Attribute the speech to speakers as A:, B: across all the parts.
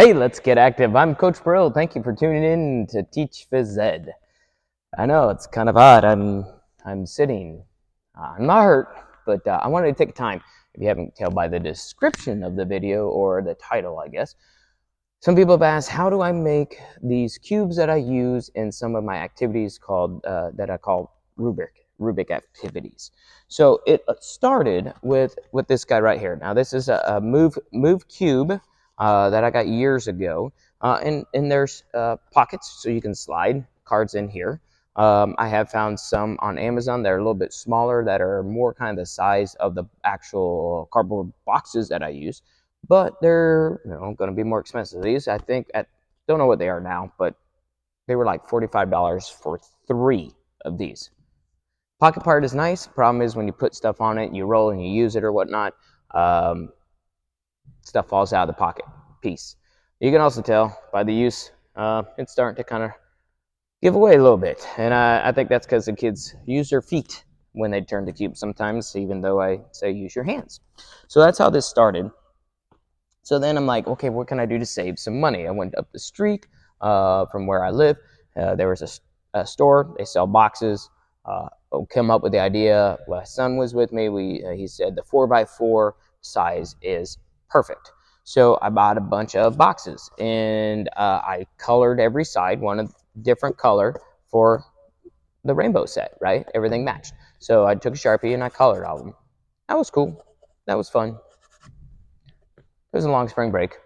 A: Hey, let's get active. I'm Coach Pirillo. Thank you for tuning in to Teach Phys Ed. I know it's kind of odd. I'm sitting. I'm not hurt, but I wanted to take time. If you haven't tell by the description of the video or the title, I guess. Some people have asked, how do I make these cubes that I use in some of my activities called that I call Rubik activities. So it started with this guy right here. Now this is a move cube that I got years ago, and there's pockets so you can slide cards in here. I have found some on Amazon that are a little bit smaller, that are more kind of the size of the actual cardboard boxes that I use, but they're going to be more expensive. These, I think, don't know what they are now, but they were like $45 for 3 of these. Pocket part is nice. Problem is when you put stuff on it, you roll and you use it or whatnot, stuff falls out of the pocket piece. You can also tell by the use, it's starting to kind of give away a little bit. And I think that's because the kids use their feet when they turn the cube sometimes, even though I say use your hands. So that's how this started. So then I'm like, okay, what can I do to save some money? I went up the street from where I live. There was a store. They sell boxes. Came up with the idea. My son was with me. He said the 4x4 size is perfect. So I bought a bunch of boxes, and I colored every side one a different color for the rainbow set, right? Everything matched. So I took a Sharpie and I colored all of them. That was cool. That was fun. It was a long spring break.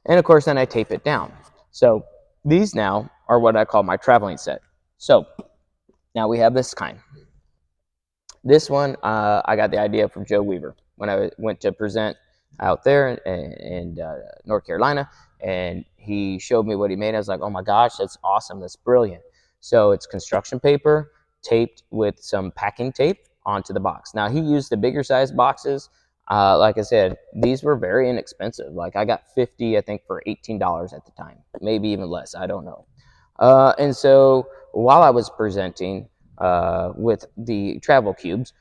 A: And of course, then I tape it down. So these now are what I call my traveling set. So now we have this kind. This one, I got the idea from Joe Weaver when I went to present out there in North Carolina, and he showed me what he made. I was like, oh my gosh, that's awesome. That's brilliant. So it's construction paper taped with some packing tape onto the box. Now, he used the bigger size boxes. Like I said, these were very inexpensive. Like I got 50, I think, for $18 at the time, maybe even less. I don't know. And so while I was presenting with the travel cubes,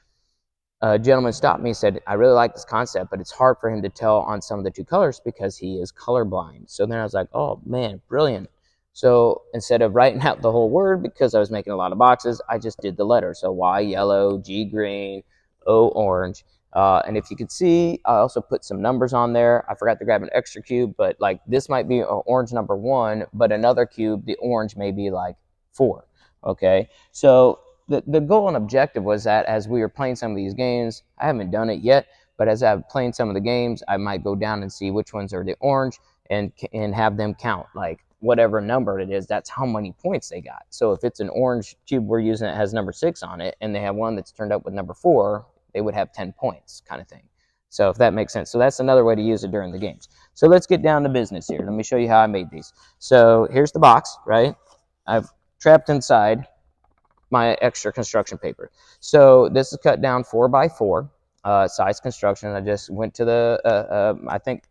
A: a gentleman stopped me and said, I really like this concept, but it's hard for him to tell on some of the 2 colors because he is colorblind. So then I was like, oh man, brilliant. So instead of writing out the whole word, because I was making a lot of boxes, I just did the letters. So Y yellow, G green, O orange. And if you could see, I also put some numbers on there. I forgot to grab an extra cube, but like this might be orange number 1, but another cube, the orange may be like 4. Okay, so the goal and objective was that as we were playing some of these games, I haven't done it yet, but as I'm playing some of the games, I might go down and see which ones are the orange and have them count, like whatever number it is, that's how many points they got. So if it's an orange cube we're using that has number 6 on it, and they have one that's turned up with number 4, they would have 10 points kind of thing. So if that makes sense. So that's another way to use it during the games. So let's get down to business here. Let me show you how I made these. So here's the box, right? I've trapped inside my extra construction paper. So this is cut down 4x4 size construction. I just went to the, I think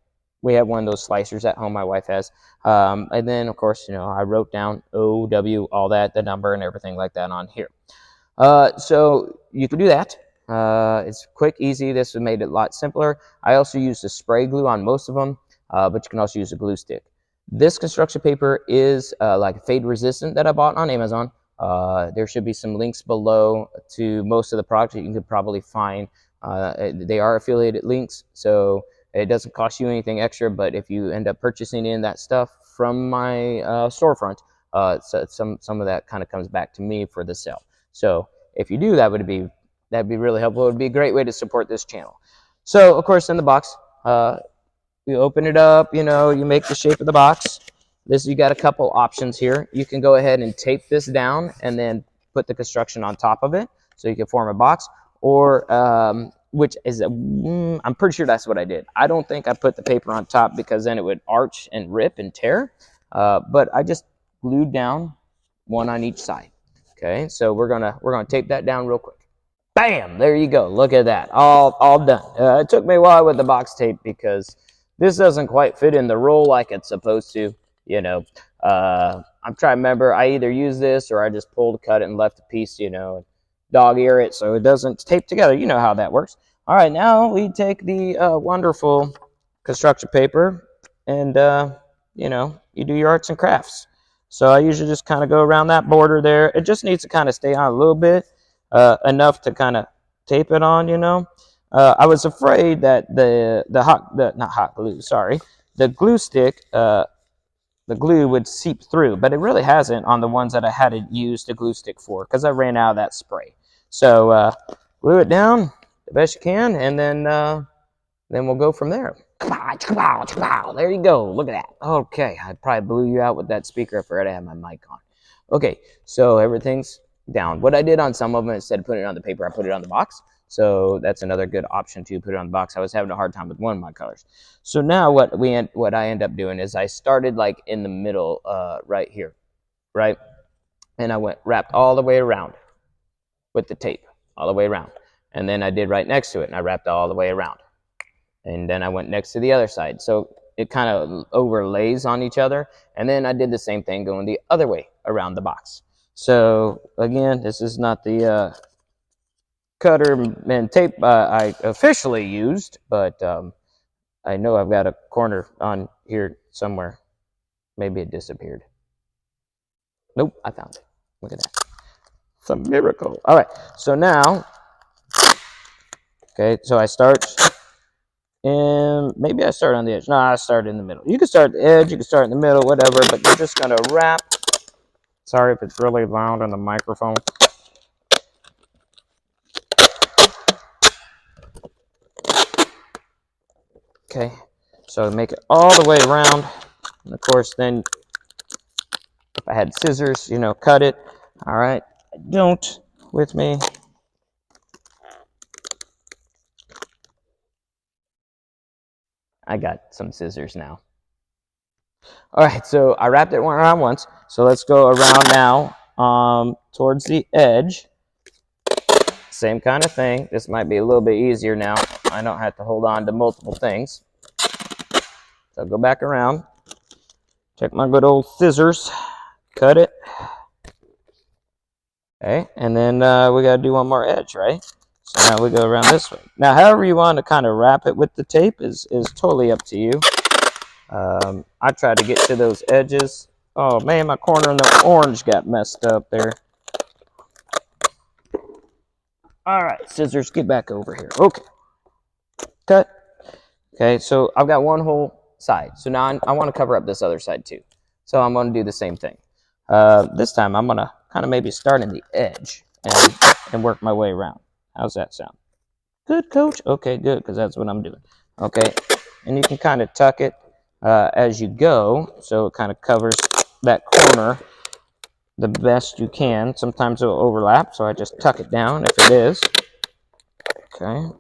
A: we have one of those slicers at home, my wife has. And then, of course, I wrote down OW, all that, the number and everything like that on here. So you can do that. It's quick, easy. This made it a lot simpler. I also used a spray glue on most of them, but you can also use a glue stick. This construction paper is like fade resistant that I bought on Amazon. There should be some links below to most of the products that you can probably find. They are affiliated links, so it doesn't cost you anything extra, but if you end up purchasing in that stuff from my storefront, so some of that kind of comes back to me for the sale. So if you do, that'd be really helpful. It would be a great way to support this channel. So of course, in the box, you open it up, you make the shape of the box. You got a couple options here. You can go ahead and tape this down and then put the construction on top of it so you can form a box, or which is I'm pretty sure that's what I did. I don't think I put the paper on top because then it would arch and rip and tear, but I just glued down one on each side. Okay, so we're gonna tape that down real quick. Bam! There you go. Look at that. All done. It took me a while with the box tape because this doesn't quite fit in the roll like it's supposed to. I'm trying to remember. I either use this or I just pulled, cut it, and left a piece. Dog ear it so it doesn't tape together. You know how that works. All right, now we take the wonderful construction paper and you know, you do your arts and crafts. So I usually just kind of go around that border there. It just needs to kind of stay on a little bit, enough to kind of tape it on, you know. I was afraid that not hot glue, sorry, the glue stick, the glue would seep through, but it really hasn't on the ones that I had to use the glue stick for because I ran out of that spray. So glue it down the best you can, and then we'll go from there. There you go. Look at that. Okay, I probably blew you out with that speaker. I forgot I had my mic on. Okay, so everything's down. What I did on some of them, instead of putting it on the paper, I put it on the box. So that's another good option to put it on the box. I was having a hard time with one of my colors. So now what I end up doing is I started like in the middle, right here, right, and I wrapped all the way around with the tape, all the way around, and then I did right next to it, and I wrapped all the way around. And then I went next to the other side. So it kind of overlays on each other. And then I did the same thing going the other way around the box. So again, this is not the cutter and tape I officially used, but I know I've got a corner on here somewhere. Maybe it disappeared. Nope, I found it. Look at that. It's a miracle. All right, so now, okay, so I start. And maybe I start on the edge. No, I start in the middle. You can start at the edge, you can start in the middle, whatever, but you're just going to wrap. Sorry if it's really loud on the microphone. Okay, so make it all the way around. And of course, then if I had scissors, you know, cut it. All right, I don't with me. I got some scissors now. All right, so I wrapped it around once. So let's go around now towards the edge. Same kind of thing. This might be a little bit easier now. I don't have to hold on to multiple things. So go back around. Take my good old scissors. Cut it. Okay, and then we got to do one more edge, right? So now we go around this way. Now, however you want to kind of wrap it with the tape is totally up to you. I tried to get to those edges. Oh, man, my corner in the orange got messed up there. All right, scissors, get back over here. Okay. Cut. Okay, so I've got one whole side. So now I want to cover up this other side too. So I'm going to do the same thing. This time I'm going to kind of maybe start in the edge and work my way around. How's that sound? Good, coach? Okay, good, because that's what I'm doing. Okay, and you can kind of tuck it as you go, so it kind of covers that corner the best you can. Sometimes it will overlap, so I just tuck it down if it is. Okay,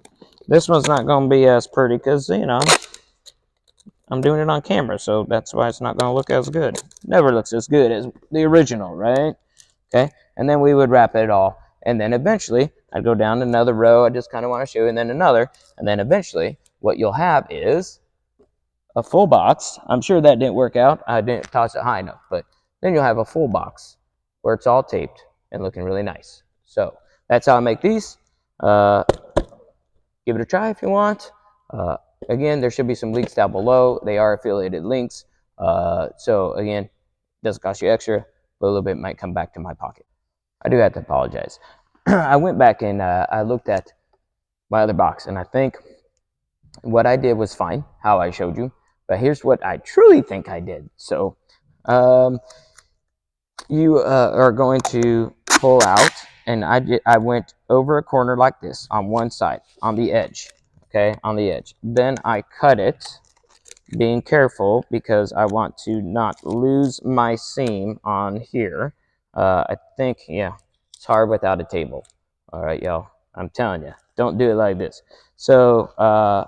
A: this one's not going to be as pretty because, you know, I'm doing it on camera, so that's why it's not going to look as good. Never looks as good as the original, right? Okay, and then we would wrap it all, and then eventually I'd go down another row. I just kind of want to show you, and then another, and then eventually what you'll have is a full box. I'm sure that didn't work out. I didn't toss it high enough, but then you'll have a full box where it's all taped and looking really nice. So that's how I make these. Give it a try if you want. Again, there should be some links down below. They are affiliated links. So again, it doesn't cost you extra, but a little bit might come back to my pocket. I do have to apologize. I went back and I looked at my other box, and I think what I did was fine, how I showed you. But here's what I truly think I did. So you are going to pull out, and I went over a corner like this on one side, on the edge. Okay, on the edge. Then I cut it, being careful because I want to not lose my seam on here. I think, yeah, it's hard without a table. All right, y'all, I'm telling you, don't do it like this. So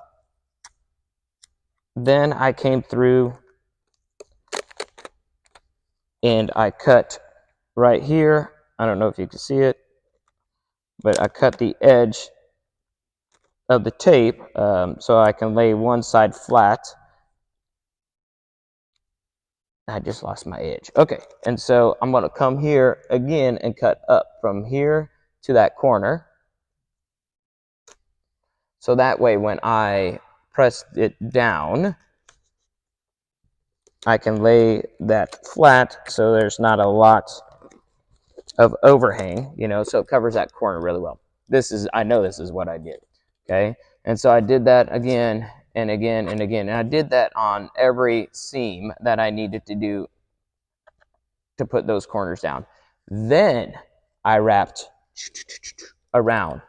A: then I came through and I cut right here. I don't know if you can see it, but I cut the edge of the tape so I can lay one side flat. I just lost my edge. Okay, and so I'm going to come here again and cut up from here to that corner. So that way when I press it down, I can lay that flat so there's not a lot of overhang, so it covers that corner really well. I know this is what I did, okay? And so I did that again and again and again. And I did that on every seam that I needed to do to put those corners down. Then I wrapped around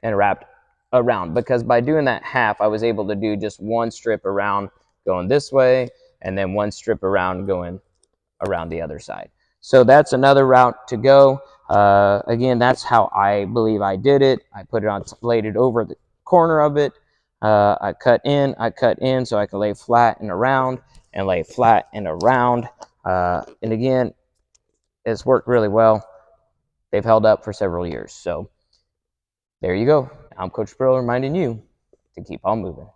A: and wrapped around, because by doing that half, I was able to do just one strip around going this way and then one strip around going around the other side. So that's another route to go. Again, that's how I believe I did it. I put it on, laid it over the corner of it. I cut in so I can lay flat and around and lay flat and around. And again, it's worked really well. They've held up for several years. So there you go. I'm Coach Pirillo reminding you to keep on moving.